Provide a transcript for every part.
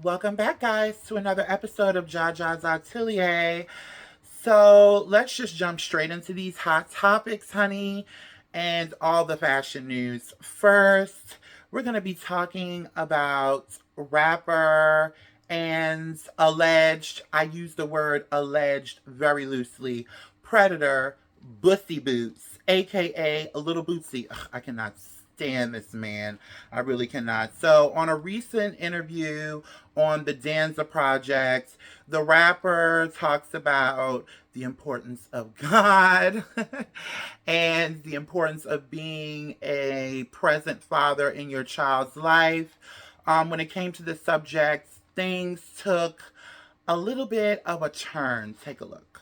Welcome back, guys, to another episode of Jaja's Atelier. So let's just jump straight into these hot topics, honey, and all the fashion news. First, we're going to be talking about rapper and alleged, I use the word alleged very loosely, predator Bussy Boots, aka a Little Bootsy. Ugh, I cannot stand this man. I really cannot. So, on a recent interview on the Danza Project, the rapper talks about the importance of God and the importance of being a present father in your child's life. When it came to the subject, things took a little bit of a turn. Take a look.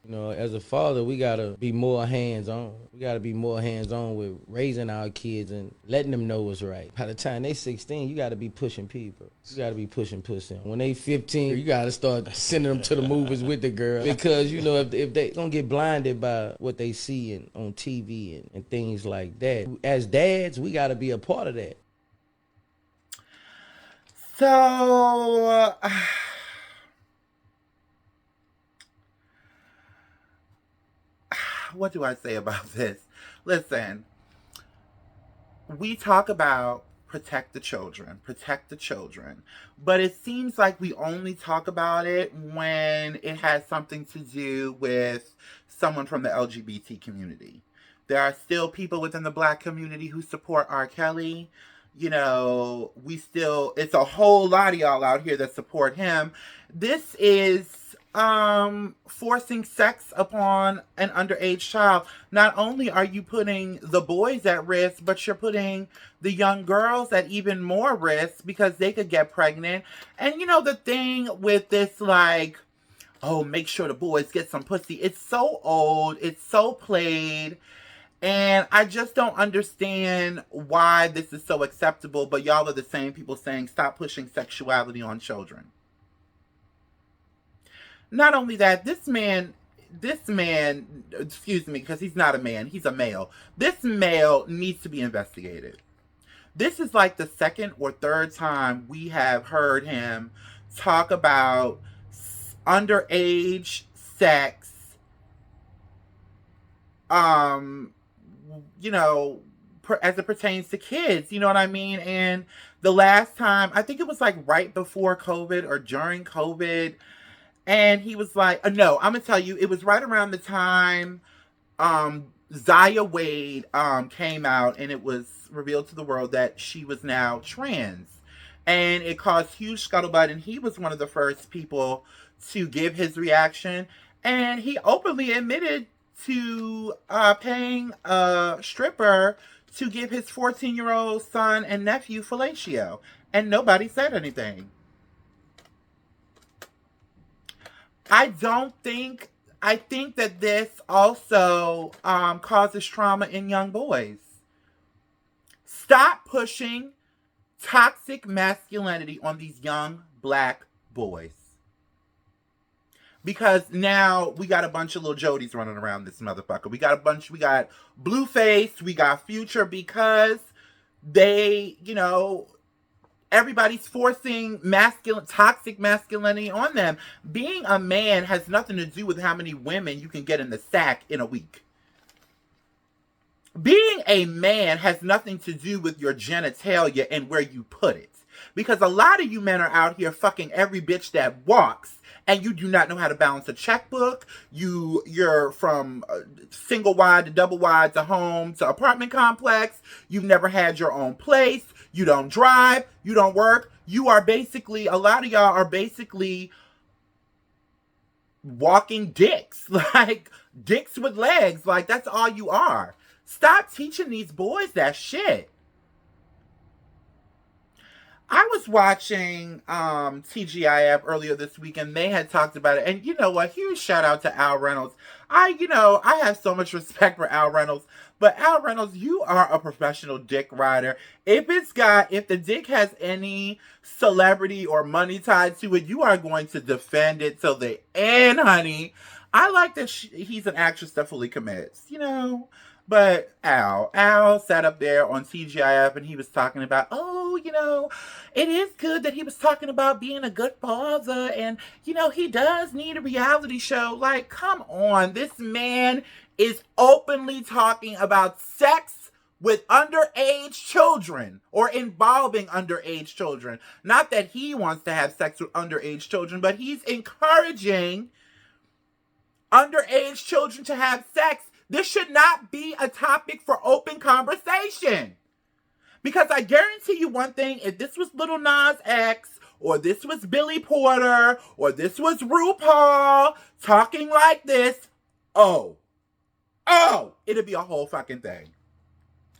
As a father, we gotta be more hands-on. We gotta be more hands-on with raising our kids and letting them know what's right. By the time they 16, you gotta be pushing people. You gotta be pushing. When they 15, you gotta start sending them to the movies with the girl. Because, if they gonna get blinded by what they see on TV and things like that. As dads, we gotta be a part of that. So, what do I say about this? Listen, we talk about protect the children, but it seems like we only talk about it when it has something to do with someone from the LGBT community. There are still people within the black community who support R. Kelly. It's a whole lot of y'all out here that support him. This is forcing sex upon an underage child. Not only are you putting the boys at risk, but you're putting the young girls at even more risk because they could get pregnant. And the thing with this, like, oh, make sure the boys get some pussy, it's so old, it's so played. And I just don't understand why this is so acceptable, but y'all are the same people saying stop pushing sexuality on children. Not only that, excuse me, because he's not a man, he's a male. This male needs to be investigated. This is like the second or third time we have heard him talk about underage sex, as it pertains to kids, you know what I mean? And the last time, I think it was like right before COVID or during COVID, and he was like, no, I'm gonna tell you, it was right around the time Zaya Wade came out, and it was revealed to the world that she was now trans. And it caused huge scuttlebutt, and he was one of the first people to give his reaction. And he openly admitted to paying a stripper to give his 14-year-old son and nephew fellatio. And nobody said anything. I think that this also causes trauma in young boys. Stop pushing toxic masculinity on these young black boys. Because now we got a bunch of little Jodies running around this motherfucker. We got Blueface, we got Future, because they, everybody's forcing toxic masculinity on them. Being a man has nothing to do with how many women you can get in the sack in a week. Being a man has nothing to do with your genitalia and where you put it. Because a lot of you men are out here fucking every bitch that walks, and you do not know how to balance a checkbook. You're from single wide to double wide to home to apartment complex. You've never had your own place. You don't drive. You don't work. You are basically, a lot of y'all are basically walking dicks. Like, dicks with legs. Like, that's all you are. Stop teaching these boys that shit. I was watching TGIF earlier this week, and they had talked about it. And you know what? Huge shout out to Al Reynolds. I have so much respect for Al Reynolds. But Al Reynolds, you are a professional dick rider. If the dick has any celebrity or money tied to it, you are going to defend it till the end, honey. I like that he's an actress that fully commits. But Al sat up there on TGIF and he was talking about, oh, it is good that he was talking about being a good father and, he does need a reality show. Like, come on. This man is openly talking about sex with underage children or involving underage children. Not that he wants to have sex with underage children, but he's encouraging underage children to have sex. This should not be a topic for open conversation. Because I guarantee you one thing, if this was Little Nas X, or this was Billy Porter, or this was RuPaul talking like this, it'd be a whole fucking thing.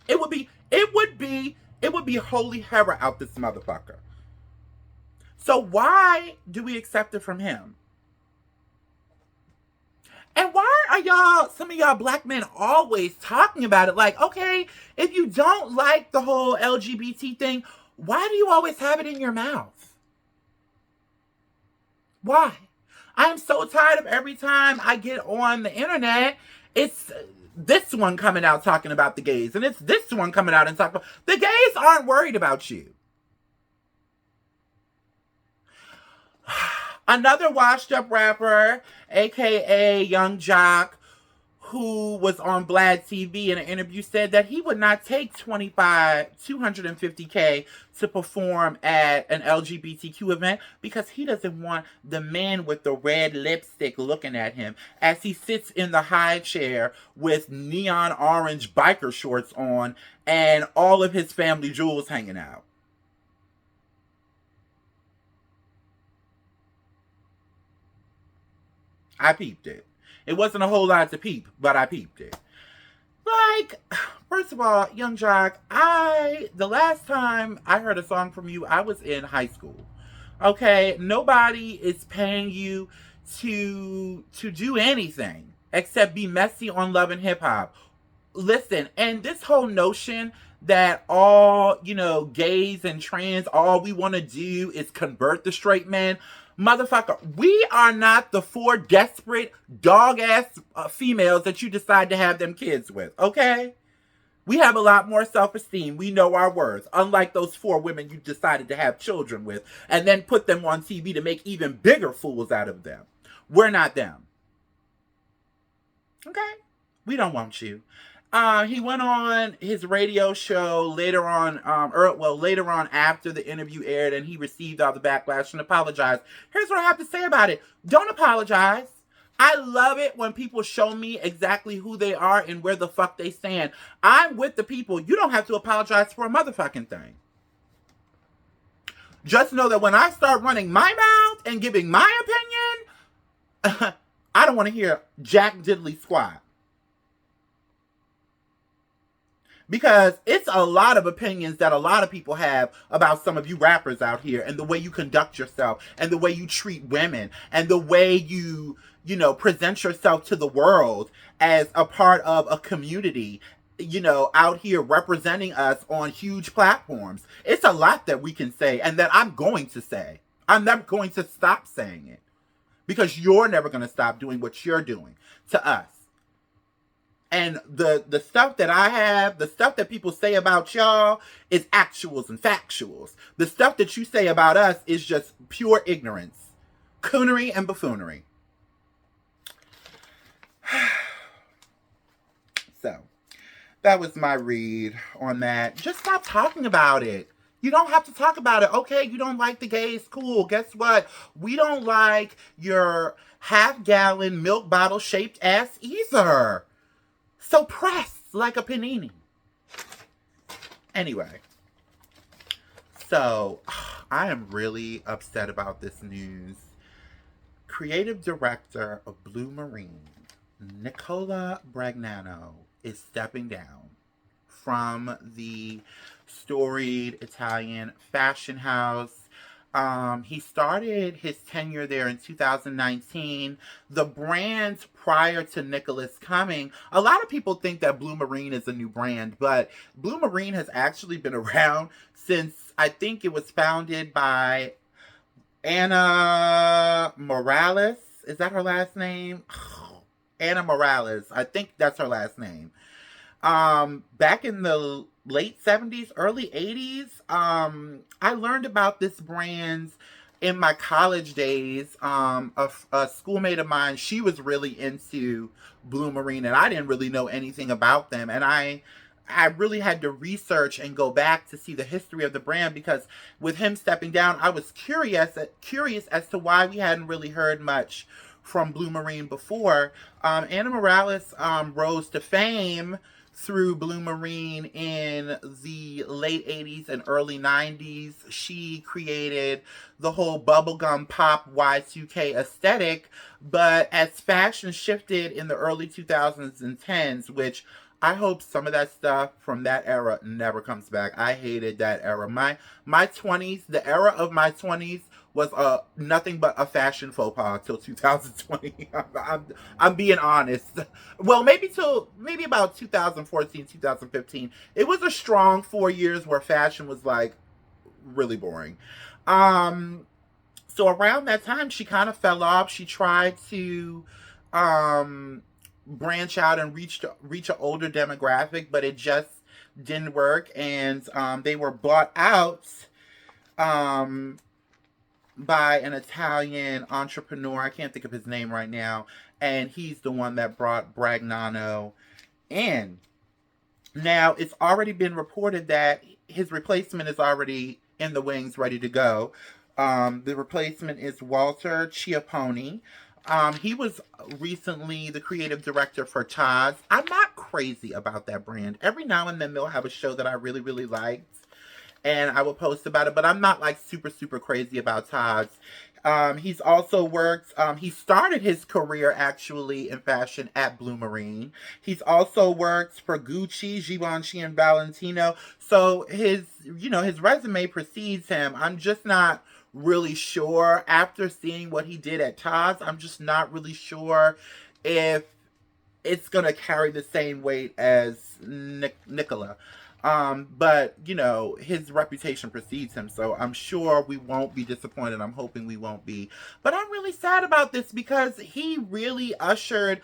It would be holy horror out this motherfucker. So why do we accept it from him? And why are some of y'all black men always talking about it? Like, okay, if you don't like the whole LGBT thing, why do you always have it in your mouth? Why? I am so tired of every time I get on the internet, it's this one coming out talking about the gays, and it's this one coming out and talking about the gays aren't worried about you. Another washed up rapper, aka Young Jock, who was on Vlad TV in an interview, said that he would not take $250K to perform at an LGBTQ event because he doesn't want the man with the red lipstick looking at him as he sits in the high chair with neon orange biker shorts on and all of his family jewels hanging out. I peeped it. It wasn't a whole lot to peep, but I peeped it. Like, first of all, Young Jock, the last time I heard a song from you, I was in high school. Okay, nobody is paying you to do anything except be messy on Love and Hip Hop. Listen, and this whole notion that all, gays and trans, all we want to do is convert the straight men. Motherfucker, we are not the 4 desperate dog-ass females that you decide to have them kids with, okay? We have a lot more self-esteem. We know our worth. Unlike those 4 women you decided to have children with and then put them on TV to make even bigger fools out of them. We're not them. Okay? We don't want you. He went on his radio show later on after the interview aired, and he received all the backlash and apologized. Here's what I have to say about it. Don't apologize. I love it when people show me exactly who they are and where the fuck they stand. I'm with the people. You don't have to apologize for a motherfucking thing. Just know that when I start running my mouth and giving my opinion, I don't want to hear jack diddly squat. Because it's a lot of opinions that a lot of people have about some of you rappers out here and the way you conduct yourself and the way you treat women and the way you present yourself to the world as a part of a community, out here representing us on huge platforms. It's a lot that we can say and that I'm going to say. I'm never going to stop saying it because you're never going to stop doing what you're doing to us. And the stuff that I have, the stuff that people say about y'all is actuals and factuals. The stuff that you say about us is just pure ignorance, coonery and buffoonery. So, that was my read on that. Just stop talking about it. You don't have to talk about it. Okay, you don't like the gays. Cool. Guess what? We don't like your half-gallon milk bottle shaped ass either. So press like a panini. Anyway, so I am really upset about this news. Creative director of Blue Marine, Nicola Bragnano, is stepping down from the storied Italian fashion house. He started his tenure there in 2019. The brand prior to Nicholas coming, a lot of people think that Blue Marine is a new brand, but Blue Marine has actually been around since I think it was founded by Anna Morales. Is that her last name? Anna Morales. I think that's her last name. Back in the late 70s, early 80s, I learned about this brand in my college days. A schoolmate of mine, she was really into Blue Marine, and I didn't really know anything about them. And I really had to research and go back to see the history of the brand, because with him stepping down, I was curious as to why we hadn't really heard much from Blue Marine before. Anna Morales rose to fame through Blue Marine in the late 80s and early 90s. She created the whole bubblegum pop Y2K aesthetic, but as fashion shifted in the early 2000s and 10s, which I hope some of that stuff from that era never comes back. I hated that era. My 20s, the era of my 20s was nothing but a fashion faux pas till 2020. I'm being honest. Well, maybe about 2014, 2015. It was a strong 4 years where fashion was like really boring. Um, so around that time, she kind of fell off. She tried to um, branch out and reach an older demographic, but it just didn't work. And they were bought out um, by an Italian entrepreneur. I can't think of his name right now, and he's the one that brought Bragnano in. Now, it's already been reported that his replacement is already in the wings, ready to go. The replacement is Walter Chiapponi. He was recently the creative director for Taz. I'm not crazy about that brand. Every now and then they'll have a show that I really, really liked, and I will post about it, but I'm not like super, super crazy about Taz. He's also worked, he started his career actually in fashion at Blue Marine. He's also worked for Gucci, Givenchy, and Valentino. So his resume precedes him. I'm just not really sure. After seeing what he did at Taz, I'm just not really sure if it's gonna carry the same weight as Nicola. But his reputation precedes him, so I'm sure we won't be disappointed. I'm hoping we won't be. But I'm really sad about this because he really ushered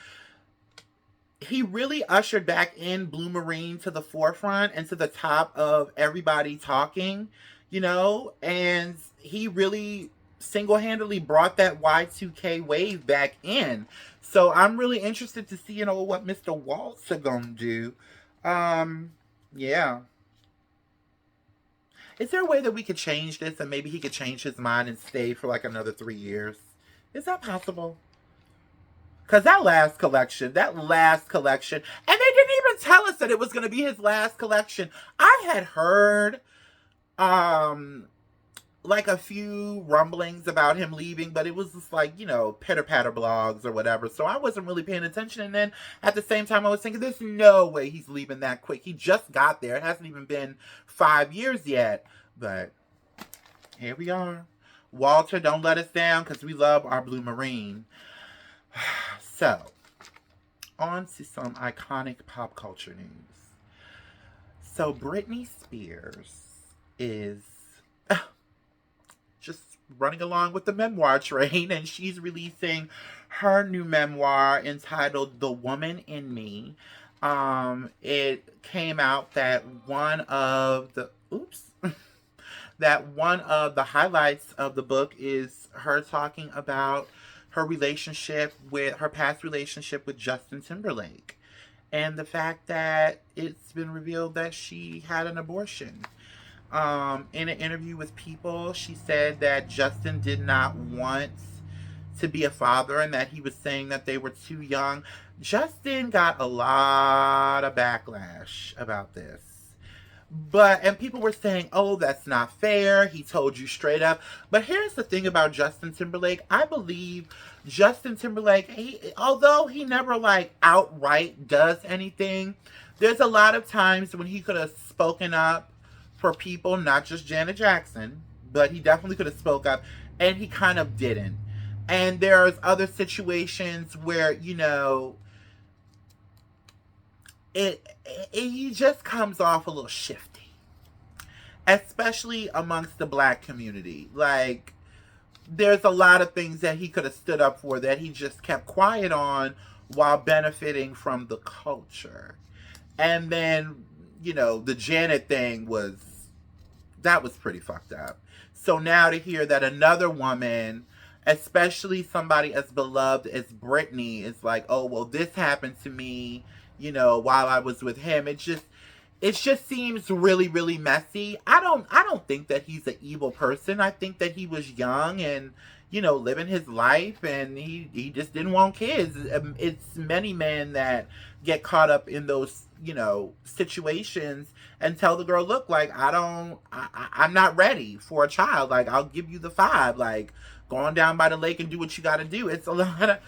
back in Blue Marine to the forefront and to the top of everybody talking, and he really single-handedly brought that Y2K wave back in. So I'm really interested to see, what Mr. Waltz are gonna do. Um, yeah. Is there a way that we could change this and maybe he could change his mind and stay for like another 3 years? Is that possible? Because that last collection, and they didn't even tell us that it was going to be his last collection. I had heard um like a few rumblings about him leaving, but it was just like, pitter patter blogs or whatever. So I wasn't really paying attention. And then at the same time, I was thinking, there's no way he's leaving that quick. He just got there. It hasn't even been 5 years yet. But here we are. Walter, don't let us down because we love our Blue Marine. So, on to some iconic pop culture news. So, Britney Spears is just running along with the memoir train, and she's releasing her new memoir entitled The Woman in Me. It came out that one of the highlights of the book is her talking about her past relationship with Justin Timberlake, and the fact that it's been revealed that she had an abortion. In an interview with People, she said that Justin did not want to be a father and that he was saying that they were too young. Justin got a lot of backlash about this. And people were saying, oh, that's not fair. He told you straight up. But here's the thing about Justin Timberlake. I believe Justin Timberlake, although he never like outright does anything, there's a lot of times when he could have spoken up for people, not just Janet Jackson, but he definitely could have spoke up, and he kind of didn't. And there's other situations where, he just comes off a little shifty, especially amongst the black community. Like, there's a lot of things that he could have stood up for that he just kept quiet on while benefiting from the culture. And then, the Janet thing was pretty fucked up. So now to hear that another woman, especially somebody as beloved as Britney, is like, oh well, this happened to me, while I was with him. It just seems really really messy. I don't think that he's an evil person. I think that he was young and living his life, and he just didn't want kids. It's many men that get caught up in those situations and tell the girl, look, like I'm not ready for a child. Like, I'll give you the five. Like, go on down by the lake and do what you got to do. It's a lot of,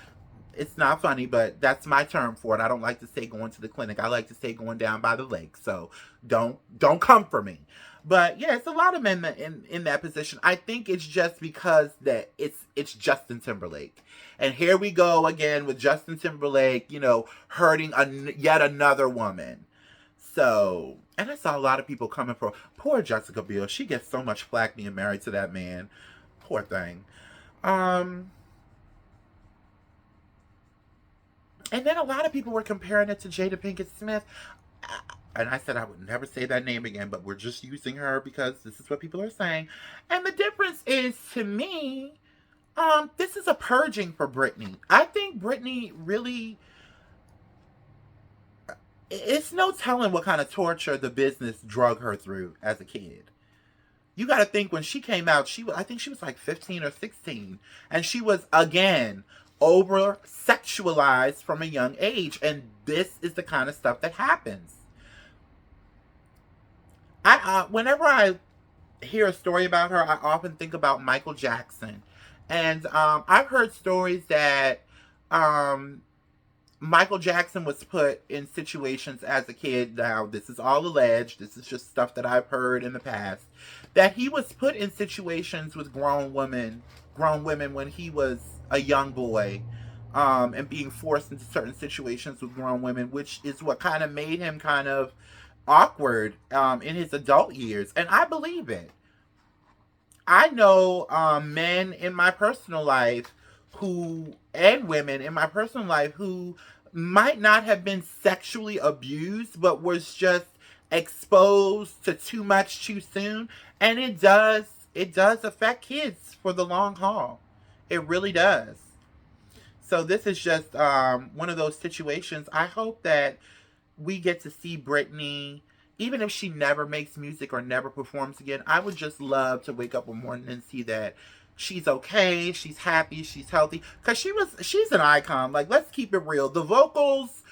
it's not funny, but that's my term for it. I don't like to say going to the clinic. I like to say going down by the lake. So don't come for me. But yeah, it's a lot of men that in that position. I think it's just because that it's Justin Timberlake, and here we go again with Justin Timberlake, hurting yet another woman. So, and I saw a lot of people coming for poor Jessica Biel. She gets so much flack being married to that man. Poor thing. Um, And then a lot of people were comparing it to Jada Pinkett Smith. And I said I would never say that name again, but we're just using her because this is what people are saying. And the difference is, to me, this is a purging for Britney. I think Britney really, it's no telling what kind of torture the business drug her through as a kid. You got to think, when she came out, I think she was like 15 or 16, and she was again over sexualized from a young age, and this is the kind of stuff that happens. Whenever I hear a story about her, I often think about Michael Jackson, and I've heard stories that um, Michael Jackson was put in situations as a kid. Now, this is all alleged. This is just stuff that I've heard in the past. That he was put in situations with grown women when he was a young boy, and being forced into certain situations with grown women, which is what kind of made him kind of awkward in his adult years. And I believe it. I know men in my personal life and women in my personal life who might not have been sexually abused, but was just exposed to too much too soon. And it does affect kids for the long haul. It really does. So this is just one of those situations. I hope that we get to see Britney, even if she never makes music or never performs again. I would just love to wake up one morning and see that she's okay, she's happy, she's healthy. Cause she's an icon. Like, let's keep it real. The vocals,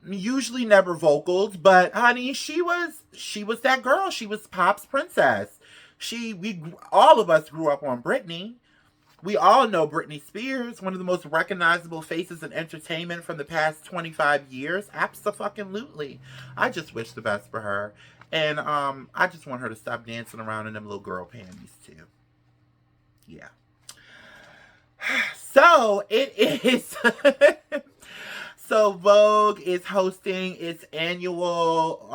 usually never vocals, but honey, she was that girl. She was pop's princess. We all of us grew up on Britney. We all know Britney Spears, one of the most recognizable faces in entertainment from the past 25 years. Absolutely. I just wish the best for her. And I just want her to stop dancing around in them little girl panties too. Yeah. So it is. So Vogue is hosting its annual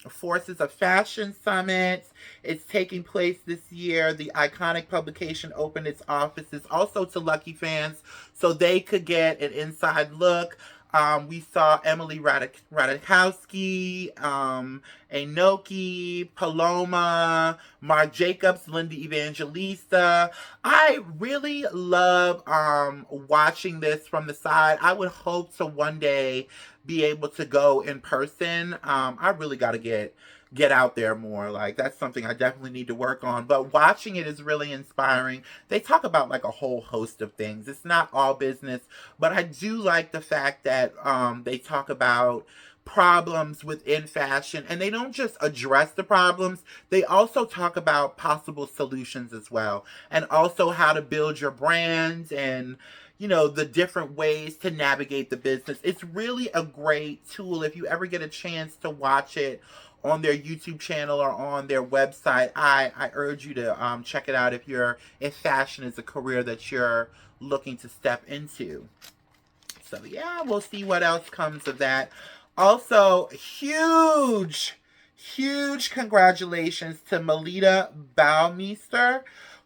Forces of Fashion Summit. It's taking place this year. The iconic publication opened its offices also to Lucky fans so they could get an inside look. We saw Emily Ratajkowski, Enoki, Paloma, Marc Jacobs, Linda Evangelista. I really love watching this from the side. I would hope to one day be able to go in person. I really got to get out there more. Like, that's something I definitely need to work on. But watching it is really inspiring. They talk about like a whole host of things. It's not all business, but I do like the fact that they talk about problems within fashion, and they don't just address the problems, they also talk about possible solutions as well, and also how to build your brand, and the different ways to navigate the business. It's really a great tool. If you ever get a chance to watch it on their YouTube channel or on their website, I urge you to check it out if fashion is a career that you're looking to step into. So yeah, we'll see what else comes of that. Also, huge congratulations to Melita Baumeister,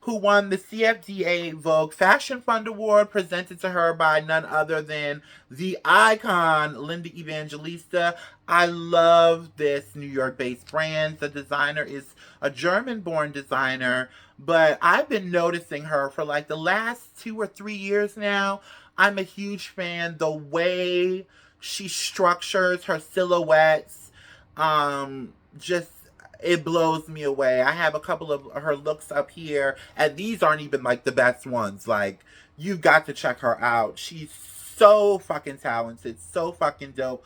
who won the CFDA Vogue Fashion Fund Award presented to her by none other than the icon Linda Evangelista. I love this New York based brand. The designer is a German born designer, but I've been noticing her for like the last 2 or 3 years now. I'm a huge fan. The way she structures her silhouettes, just it blows me away. I have a couple of her looks up here, and these aren't even like the best ones. Like, you've got to check her out. She's so fucking talented, so fucking dope.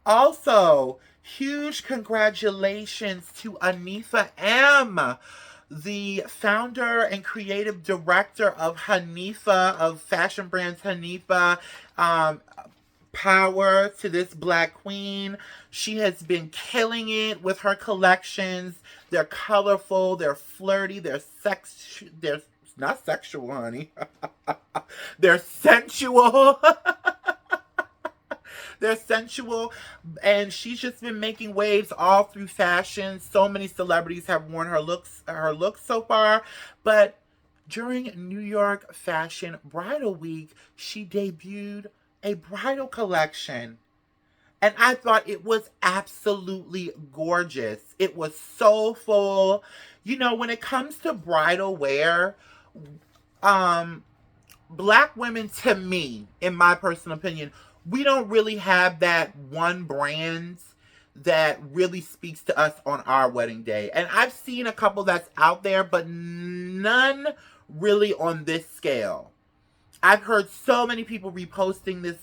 Also, huge congratulations to Anifa M, the founder and creative director of Hanifa, of fashion brands Hanifa. Um, Power to this black queen. She has been killing it with her collections. They're colorful, they're flirty, they're not sexual, honey. They're sensual. They're sensual, and she's just been making waves all through fashion. So many celebrities have worn her looks so far, but during New York Fashion Bridal Week, she debuted a bridal collection. And I thought it was absolutely gorgeous. It was soulful. You know, when it comes to bridal wear, um, black women, to me, in my personal opinion, we don't really have that one brand that really speaks to us on our wedding day. And I've seen a couple that's out there, but none really on this scale. I've heard so many people reposting this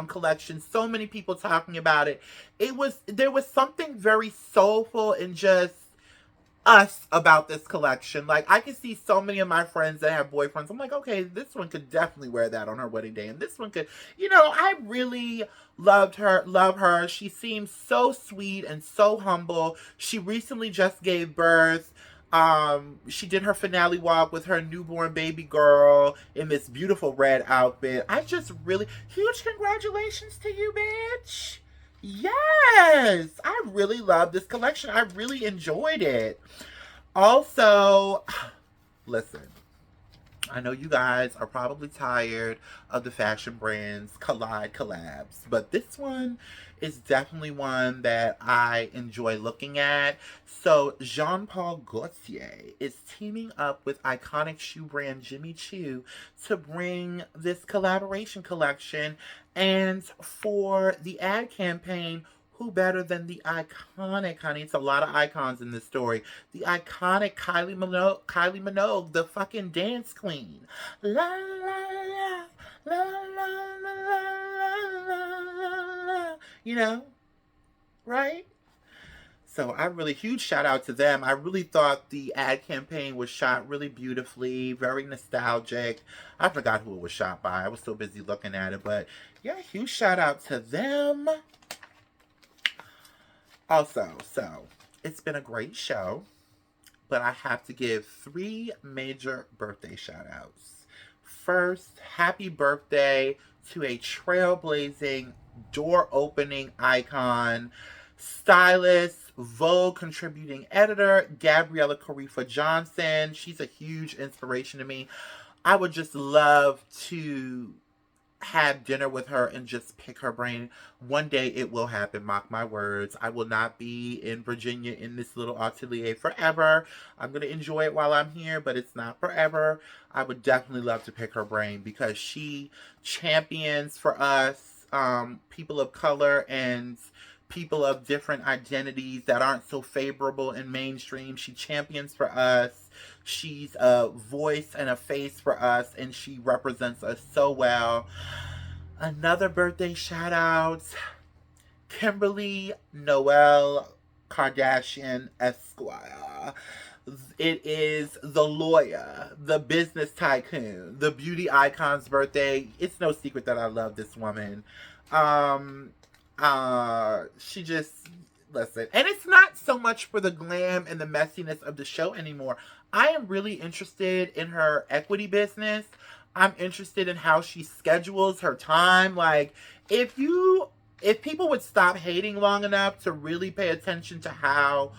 collection, so many people talking about it. There was something very soulful and just us about this collection. Like, I can see so many of my friends that have boyfriends. I'm like, okay, this one could definitely wear that on her wedding day, and this one could, I really love her. She seems so sweet and so humble. She recently just gave birth. She did her finale walk with her newborn baby girl in this beautiful red outfit. I just really, huge congratulations to you, bitch. Yes, I really love this collection. I really enjoyed it. Also, listen, I know you guys are probably tired of the fashion brands collabs, but this one is definitely one that I enjoy looking at. So, Jean Paul Gaultier is teaming up with iconic shoe brand Jimmy Choo to bring this collaboration collection. And for the ad campaign, who better than the iconic, honey? It's a lot of icons in this story. The iconic Kylie Minogue, the fucking dance queen. La la la la la la la la la. You know, right? So I really, huge shout out to them. I really thought the ad campaign was shot really beautifully, very nostalgic. I forgot who it was shot by. I was so busy looking at it, but yeah, huge shout out to them. Also, so it's been a great show, but I have to give 3 major birthday shout outs. First, happy birthday to a trailblazing, door opening icon, stylist, Vogue contributing editor, Gabriella Carifa Johnson. She's a huge inspiration to me. I would just love to have dinner with her and just pick her brain. One day it will happen, mark my words. I will not be in Virginia in this little atelier forever. I'm going to enjoy it while I'm here, but it's not forever. I would definitely love to pick her brain because she champions for us, people of color and people of different identities that aren't so favorable in mainstream. She champions for us. She's a voice and a face for us, and she represents us so well. Another birthday shout out, Kimberly Noel Kardashian Esquire. It is the lawyer, the business tycoon, the beauty icon's birthday. It's no secret that I love this woman. She just, listen, and it's not so much for the glam and the messiness of the show anymore. I am really interested in her equity business. I'm interested in how she schedules her time. Like, if people would stop hating long enough to really pay attention to how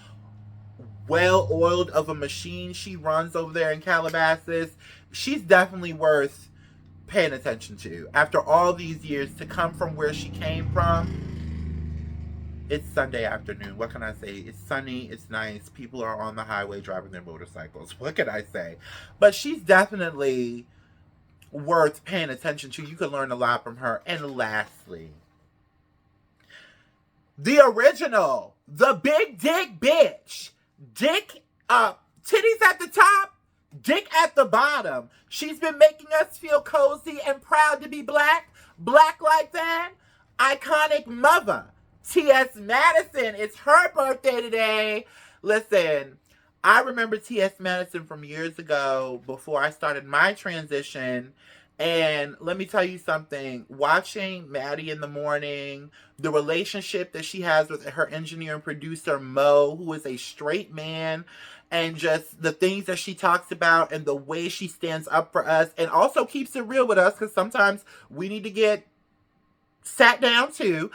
well-oiled of a machine she runs over there in Calabasas. She's definitely worth paying attention to. After all these years, to come from where she came from, it's Sunday afternoon. What can I say? It's sunny, it's nice. People are on the highway driving their motorcycles. What can I say? But she's definitely worth paying attention to. You can learn a lot from her. And lastly, the original, the big dick bitch. Dick up, titties at the top, dick at the bottom. She's been making us feel cozy and proud to be black. Black like that. Iconic mother. T.S. Madison. It's her birthday today. Listen, I remember T.S. Madison from years ago before I started my transition. And let me tell you something. Watching Maddie in the Morning, the relationship that she has with her engineer and producer, Mo, who is a straight man, and just the things that she talks about and the way she stands up for us and also keeps it real with us, because sometimes we need to get sat down too.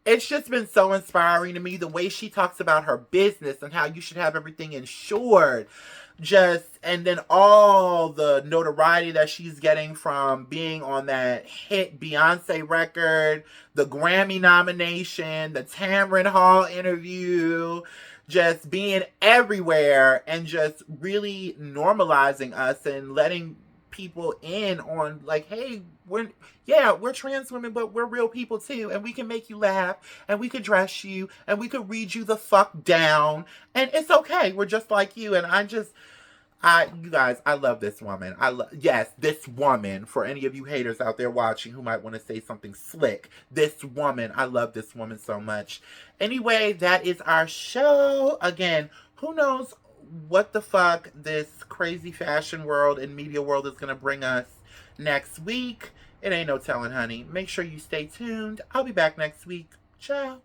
It's just been so inspiring to me, the way she talks about her business and how you should have everything insured. And then all the notoriety that she's getting from being on that hit Beyonce record, the Grammy nomination, the Tamron Hall interview, just being everywhere and just really normalizing us and letting people in on, like, hey, we're trans women, but we're real people too, and we can make you laugh, and we could dress you, and we could read you the fuck down, and it's okay. We're just like you. And you guys, I love this woman. Yes, this woman. For any of you haters out there watching who might want to say something slick, this woman, I love this woman so much. Anyway, that is our show. Again, who knows what the fuck this crazy fashion world and media world is gonna bring us next week. It ain't no telling, honey. Make sure you stay tuned. I'll be back next week. Ciao.